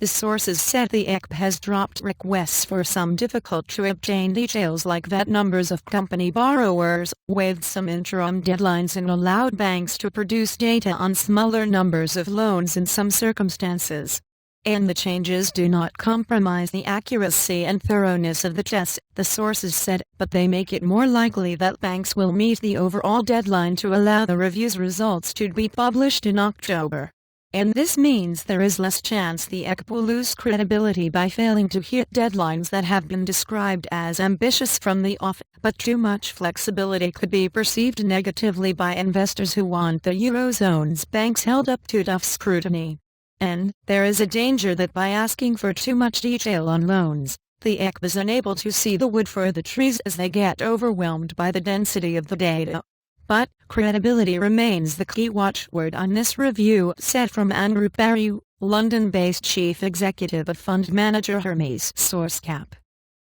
The sources said the ECB has dropped requests for some difficult-to-obtain details like VAT numbers of company borrowers, waived some interim deadlines and allowed banks to produce data on smaller numbers of loans in some circumstances. And the changes do not compromise the accuracy and thoroughness of the test, the sources said, but they make it more likely that banks will meet the overall deadline to allow the review's results to be published in October. And this means there is less chance the ECB will lose credibility by failing to hit deadlines that have been described as ambitious from the off, but too much flexibility could be perceived negatively by investors who want the Eurozone's banks held up to tough scrutiny. And there is a danger that by asking for too much detail on loans, the ECB is unable to see the wood for the trees as they get overwhelmed by the density of the data. But credibility remains the key watchword on this review, said from Andrew Parry, London-based chief executive of fund manager Hermes Sourcecap.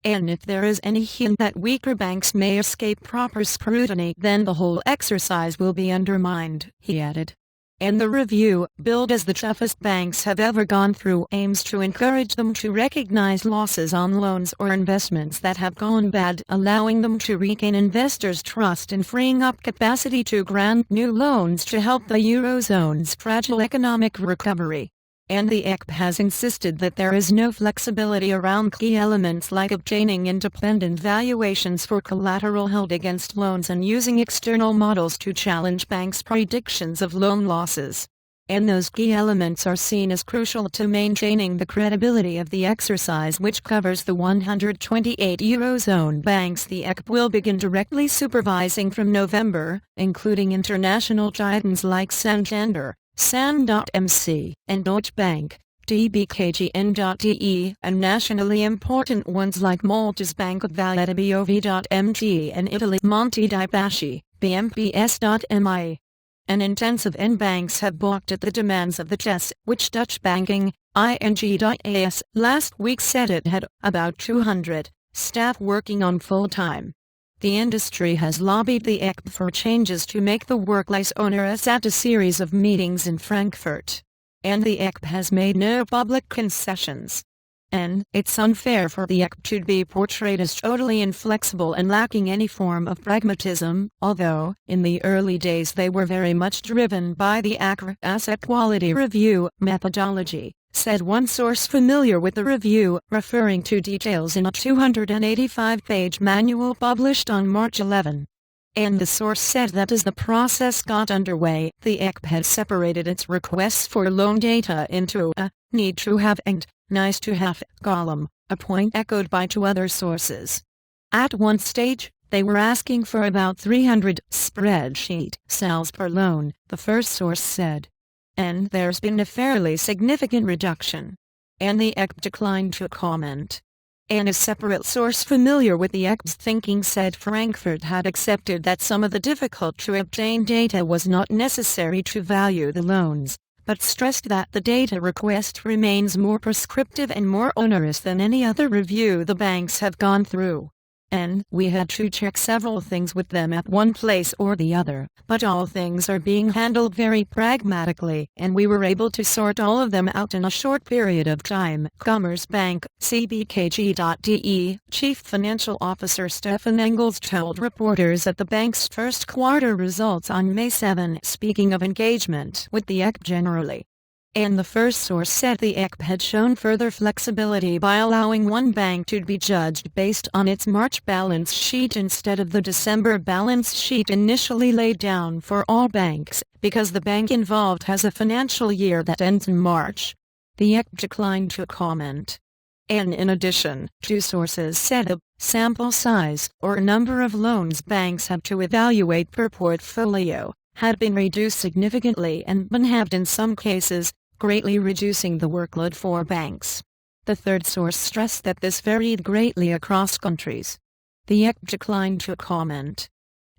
And if there is any hint that weaker banks may escape proper scrutiny, then the whole exercise will be undermined, he added. And the review, billed as the toughest banks have ever gone through, aims to encourage them to recognize losses on loans or investments that have gone bad, allowing them to regain investors' trust and freeing up capacity to grant new loans to help the Eurozone's fragile economic recovery. And the ECB has insisted that there is no flexibility around key elements like obtaining independent valuations for collateral held against loans and using external models to challenge banks' predictions of loan losses. And those key elements are seen as crucial to maintaining the credibility of the exercise, which covers the 128 Eurozone banks the ECB will begin directly supervising from November, including international giants like Santander, San.mc, and Deutsche Bank, DBKGN.de, and nationally important ones like Malta's Bank of Valletta BOV.MT and Italy Monte dei Paschi, BMPS.MI. An intensive N banks have balked at the demands of the test, which Dutch banking, ING.as, last week said it had about 200 staff working on full-time. The industry has lobbied the ECB for changes to make the work less onerous at a series of meetings in Frankfurt. And the ECB has made no public concessions. And it's unfair for the ECB to be portrayed as totally inflexible and lacking any form of pragmatism, although, in the early days they were very much driven by the ACR asset quality review methodology, said one source familiar with the review, referring to details in a 285-page manual published on March 11. And the source said that as the process got underway, the ECB had separated its requests for loan data into a need-to-have and nice-to-have column, a point echoed by two other sources. At one stage, they were asking for about 300 spreadsheet cells per loan, the first source said. And there's been a fairly significant reduction. And the ECB declined to comment. And a separate source familiar with the ECB's thinking said Frankfurt had accepted that some of the difficult-to-obtain data was not necessary to value the loans, but stressed that the data request remains more prescriptive and more onerous than any other review the banks have gone through. And we had to check several things with them at one place or the other, but all things are being handled very pragmatically, and we were able to sort all of them out in a short period of time. Commerzbank, CBKG.de, Chief Financial Officer Stefan Engels told reporters at the bank's first quarter results on May 7, speaking of engagement with the ECB generally. And the first source said the ECB had shown further flexibility by allowing one bank to be judged based on its March balance sheet instead of the December balance sheet initially laid down for all banks, because the bank involved has a financial year that ends in March. The ECB declined to comment. And in addition, two sources said the sample size, or number of loans banks have to evaluate per portfolio, had been reduced significantly and been halved in some cases, greatly reducing the workload for banks. The third source stressed that this varied greatly across countries. The ECB declined to comment.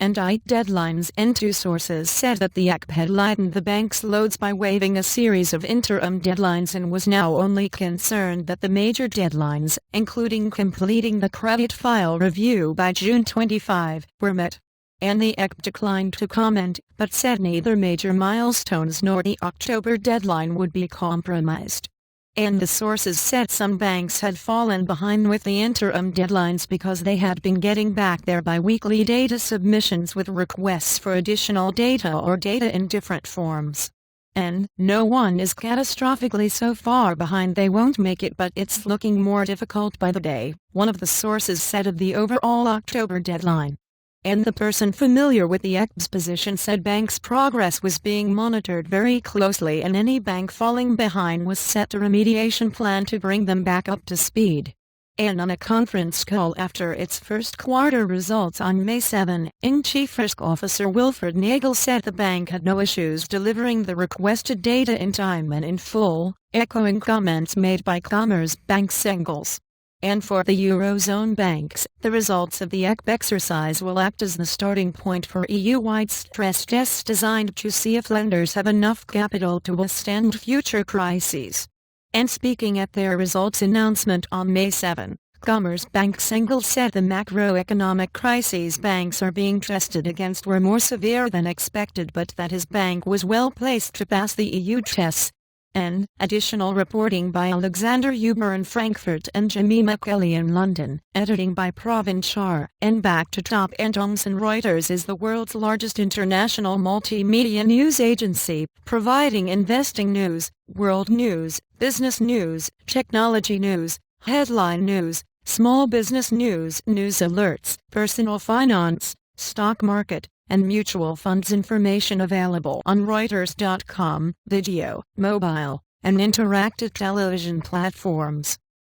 And deadlines, and two sources said that the ECB had lightened the bank's loads by waiving a series of interim deadlines and was now only concerned that the major deadlines, including completing the credit file review by June 25, were met. And the ECB declined to comment, but said neither major milestones nor the October deadline would be compromised. And the sources said some banks had fallen behind with the interim deadlines because they had been getting back their bi-weekly data submissions with requests for additional data or data in different forms. And no one is catastrophically so far behind they won't make it, but it's looking more difficult by the day, one of the sources said of the overall October deadline. And the person familiar with the ECB's position said banks' progress was being monitored very closely and any bank falling behind was set a remediation plan to bring them back up to speed. And on a conference call after its first quarter results on May 7, Chief Risk Officer Wilfred Nagel said the bank had no issues delivering the requested data in time and in full, echoing comments made by Commerzbank Engels. And for the Eurozone banks, the results of the ECB exercise will act as the starting point for EU-wide stress tests designed to see if lenders have enough capital to withstand future crises. And speaking at their results announcement on May 7, Commerzbank Engels said the macroeconomic crises banks are being tested against were more severe than expected, but that his bank was well placed to pass the EU tests. And additional reporting by Alexander Huber in Frankfurt and Jemima Kelly in London, editing by Pravin Shah, and back to top. And Thomson Reuters is the world's largest international multimedia news agency, providing investing news, world news, business news, technology news, headline news, small business news, news alerts, personal finance, stock market, and mutual funds information available on Reuters.com, video, mobile, and interactive television platforms.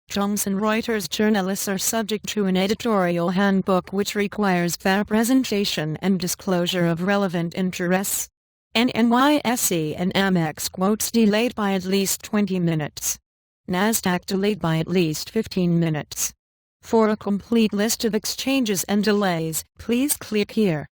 Thomson Reuters journalists are subject to an editorial handbook which requires fair presentation and disclosure of relevant interests. And NYSE and Amex quotes delayed by at least 20 minutes. Nasdaq delayed by at least 15 minutes. For a complete list of exchanges and delays, please click here.